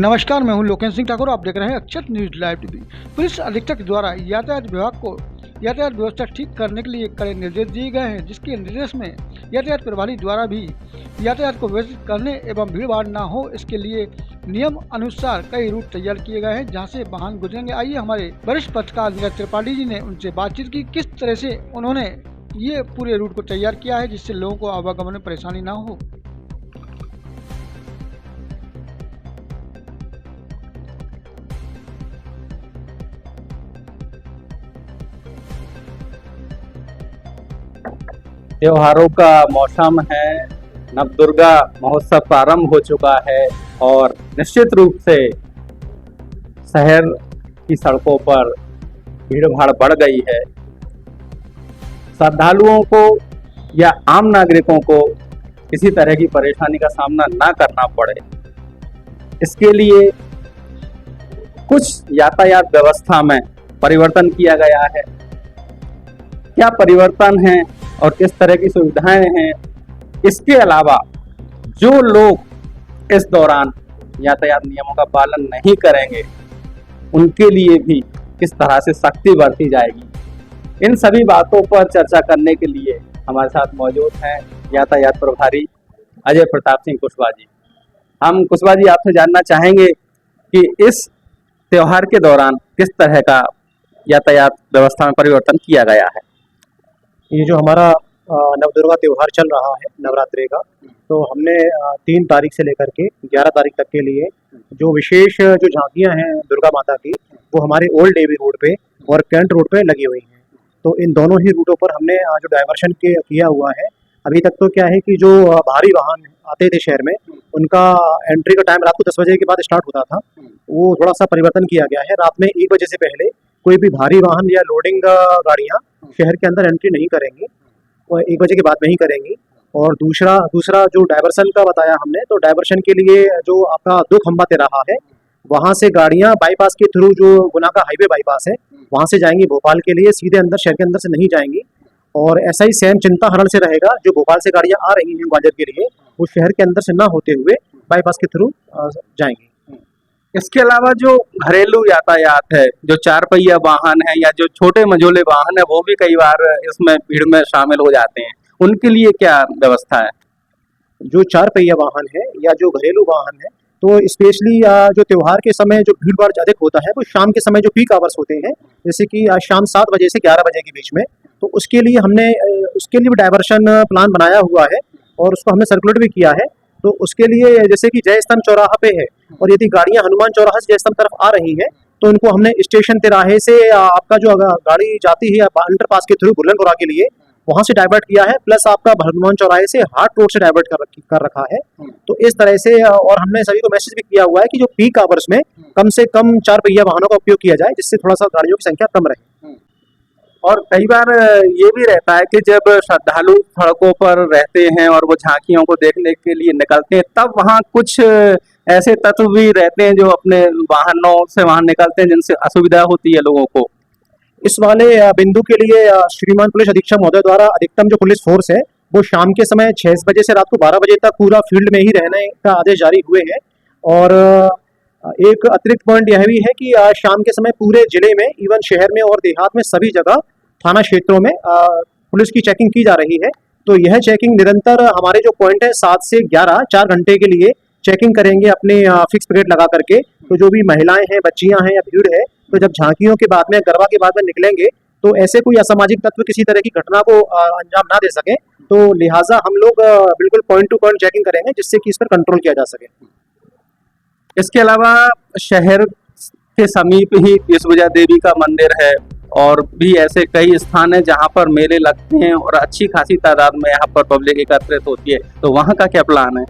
नमस्कार, मैं हूं लोकेश सिंह ठाकुर। आप देख रहे हैं अक्षत न्यूज लाइव टीवी। पुलिस अधीक्षक द्वारा यातायात विभाग को यातायात व्यवस्था ठीक करने के लिए कड़े निर्देश दिए गए हैं, जिसके निर्देश में यातायात प्रभारी द्वारा भी यातायात को व्यवस्थित करने एवं भीड़ भाड़ न हो, इसके लिए नियम अनुसार कई रूट तैयार किए गए हैं, जहां से वाहन गुजरेंगे। आइए हमारे वरिष्ठ पत्रकार नीरज त्रिपाठी जी ने उनसे बातचीत की, किस तरह से उन्होंने ये पूरे रूट को तैयार किया है, जिससे लोगों को आवागमन में परेशानी न हो। त्योहारों का मौसम है, नवदुर्गा महोत्सव प्रारंभ हो चुका है और निश्चित रूप से शहर की सड़कों पर भीड़ भाड़ बढ़ गई है। श्रद्धालुओं को या आम नागरिकों को किसी तरह की परेशानी का सामना ना करना पड़े, इसके लिए कुछ यातायात व्यवस्था में परिवर्तन किया गया है। क्या परिवर्तन है और किस तरह की सुविधाएं हैं, इसके अलावा जो लोग इस दौरान यातायात नियमों का पालन नहीं करेंगे उनके लिए भी किस तरह से सख्ती बरती जाएगी, इन सभी बातों पर चर्चा करने के लिए हमारे साथ मौजूद हैं यातायात प्रभारी अजय प्रताप सिंह कुशवाहा जी। हम कुशवाहा जी आपसे जानना चाहेंगे कि इस त्योहार के दौरान किस तरह का यातायात व्यवस्था में परिवर्तन किया गया है। ये जो हमारा नवदुर्गा त्यौहार चल रहा है नवरात्रि का, तो हमने 3 तारीख से लेकर के 11 तारीख तक के लिए जो विशेष जो झांकियां हैं दुर्गा माता की, वो हमारे ओल्ड एवी रोड पे और कैंट रोड पे लगी हुई हैं। तो इन दोनों ही रूटों पर हमने जो डाइवर्शन किया हुआ है। अभी तक तो क्या है कि जो भारी वाहन आते थे शहर में, उनका एंट्री का टाइम रात को 10 बजे के बाद स्टार्ट होता था, वो थोड़ा सा परिवर्तन किया गया है। रात में 1 बजे से पहले कोई भी भारी वाहन या लोडिंग गाड़ियाँ शहर के अंदर एंट्री नहीं करेंगी, और 1 बजे के बाद में ही करेंगी। और दूसरा जो डाइवर्सन का बताया हमने, तो डाइवर्शन के लिए जो आपका 2 खंबा तिराहा है, वहाँ से गाड़ियाँ बाईपास के थ्रू, जो गुना का हाईवे बाईपास है, वहाँ से जाएंगी भोपाल के लिए, सीधे अंदर शहर के अंदर से नहीं जाएंगी। और ऐसा ही सेम चिंता हरण से रहेगा, जो भोपाल से गाड़ियाँ आ रही हैं ग्वालियर के लिए, वो शहर के अंदर से ना होते हुए बाईपास के थ्रू जाएंगी। इसके अलावा जो घरेलू यातायात है, जो 4 पहिया वाहन है या जो छोटे मझोले वाहन है, वो भी कई बार इसमें भीड़ में शामिल हो जाते हैं, उनके लिए क्या व्यवस्था है? जो 4 पहिया वाहन है या जो घरेलू वाहन है, तो स्पेशली जो त्यौहार के समय जो भीड़ भाड़ अधिक होता है, वो शाम के समय जो पीक आवर्स होते हैं, जैसे कि शाम 7 बजे से 11 बजे के बीच में, तो उसके लिए हमने भी डाइवर्शन प्लान बनाया हुआ है और उसको हमने सर्कुलेट भी किया है। तो उसके लिए जैसे कि जय स्तंभ चौराहा पे है, और यदि गाड़ियां हनुमान चौराहा से जय स्तंभ तरफ आ रही हैं, तो उनको हमने स्टेशन तिराहे से आपका जो गाड़ी जाती है अंडरपास के थ्रू बुलंदपुरा के लिए, वहां से डाइवर्ट किया है, प्लस आपका हनुमान चौराहे से हाट रोड से डाइवर्ट कर रखा है। तो इस तरह से, और हमने सभी को मैसेज भी किया हुआ है कि जो पीक आवर्स में कम से कम 4 पहिया वाहनों का उपयोग किया जाए, जिससे थोड़ा सा गाड़ियों की संख्या कम रहे। और कई बार ये भी रहता है कि जब श्रद्धालु सड़कों पर रहते हैं और वो झांकियों को देखने के लिए निकलते हैं, तब वहाँ कुछ ऐसे तत्व भी रहते हैं जो अपने वाहनों से वहाँ निकलते हैं, जिनसे असुविधा होती है लोगों को। इस वाले बिंदु के लिए श्रीमान पुलिस अधीक्षक महोदय द्वारा अधिकतम जो पुलिस फोर्स है, वो शाम के समय 6 बजे से रात को 12 बजे तक पूरा फील्ड में ही रहने का आदेश जारी हुए हैं। और एक अतिरिक्त पॉइंट यह भी है कि शाम के समय पूरे जिले में, इवन शहर में और देहात में, सभी जगह थाना क्षेत्रों में पुलिस की चेकिंग की जा रही है। तो यह चेकिंग निरंतर, हमारे जो पॉइंट है 7 से 11 4 घंटे के लिए चेकिंग करेंगे अपने फिक्स पीरियड लगा करके। तो जो भी महिलाएं हैं, बच्चियां हैं या भीड़ है, तो जब झांकियों के बाद में, गरबा के बाद में निकलेंगे, तो ऐसे कोई असामाजिक तत्व किसी तरह की घटना को अंजाम ना दे सके। तो लिहाजा हम लोग बिल्कुल पॉइंट टू पॉइंट चेकिंग करेंगे, जिससे कि इस पर कंट्रोल किया जा सके। इसके अलावा शहर के समीप ही विश्वजा देवी का मंदिर है और भी ऐसे कई स्थान हैं जहां पर मेले लगते हैं और अच्छी खासी तादाद में यहाँ पर पब्लिक एकत्रित होती है, तो वहाँ का क्या प्लान है?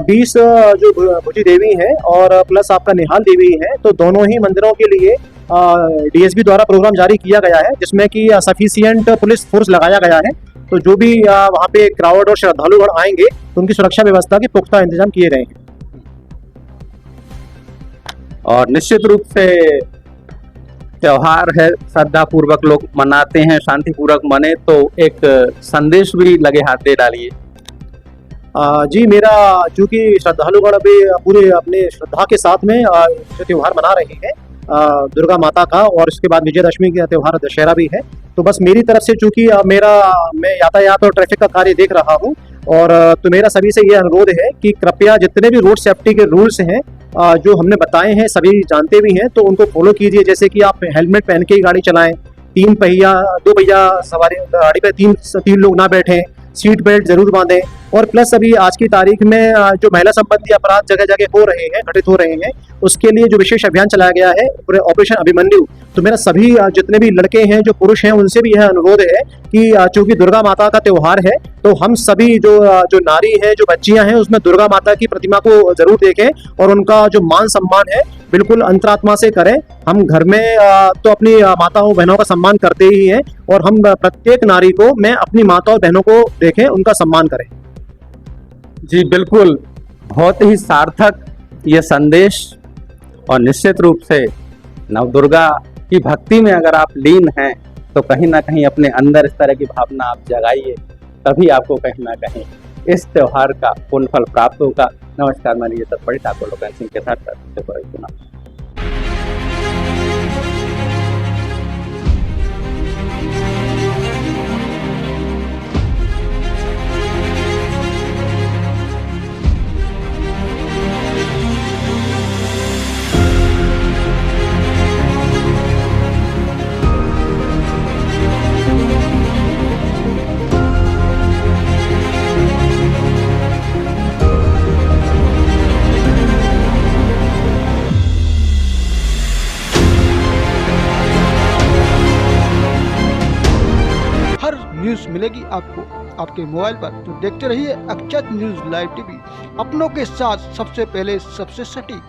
20 जो भुजी देवी है और प्लस आपका निहाल देवी है, तो दोनों ही मंदिरों के लिए डीएसपी द्वारा प्रोग्राम जारी किया गया है, जिसमें कि सफिशिएंट पुलिस फोर्स लगाया गया है। तो जो भी वहाँ पे क्राउड और श्रद्धालुगण आएंगे, तो उनकी सुरक्षा व्यवस्था के पुख्ता इंतजाम किए गए हैं। और निश्चित रूप से त्योहार है, श्रद्धा पूर्वक लोग मनाते हैं, शांतिपूर्वक मने, तो एक संदेश भी लगे हाथ दे डालिए। जी, मेरा चूँकि श्रद्धालुगण अभी पूरे अपने श्रद्धा के साथ में जो त्योहार मना रहे हैं दुर्गा माता का, और उसके बाद विजयदशमी का त्योहार दशहरा भी है। तो बस मेरी तरफ से चूँकि मैं यातायात और ट्रैफिक का कार्य देख रहा हूँ, और तो मेरा सभी से ये अनुरोध है कि कृपया जितने भी रोड सेफ्टी के रूल्स हैं जो हमने बताए हैं, सभी जानते भी हैं, तो उनको फॉलो कीजिए। जैसे कि आप हेलमेट पहन के ही गाड़ी चलाएं, 2 पहिया सवारी गाड़ी पे तीन लोग ना बैठें, सीट बेल्ट जरूर बांधें, और प्लस अभी आज की तारीख में जो महिला संबंधी अपराध जगह जगह हो रहे हैं, घटित हो रहे हैं, उसके लिए जो विशेष अभियान चलाया गया है ऑपरेशन अभिमन्यु, तो मेरा सभी जितने भी लड़के हैं जो पुरुष हैं उनसे भी यह अनुरोध है कि चूंकि दुर्गा माता का त्योहार है, तो हम सभी जो नारी है, जो बच्चियां हैं, उसमें दुर्गा माता की प्रतिमा को जरूर देखें और उनका जो मान सम्मान है बिल्कुल अंतरात्मा से करें। हम घर में तो अपनी माताओं बहनों का सम्मान करते ही हैं, और हम प्रत्येक नारी को मैं अपनी माताओं बहनों को देखें, उनका सम्मान करें। जी बिल्कुल, बहुत ही सार्थक ये संदेश, और निश्चित रूप से नवदुर्गा की भक्ति में अगर आप लीन हैं तो कहीं ना कहीं अपने अंदर इस तरह की भावना आप जगाइए, तभी आपको कहीं ना कहीं इस त्योहार का पूर्ण फल प्राप्त होगा। नमस्कार, मैं ये सब बड़ी ठाकुर लोकेश सिंह के साथ सुना। न्यूज़ मिलेगी आपको आपके मोबाइल पर, तो देखते रहिए अक्षत न्यूज़ लाइव टीवी, अपनों के साथ सबसे पहले सबसे सटीक।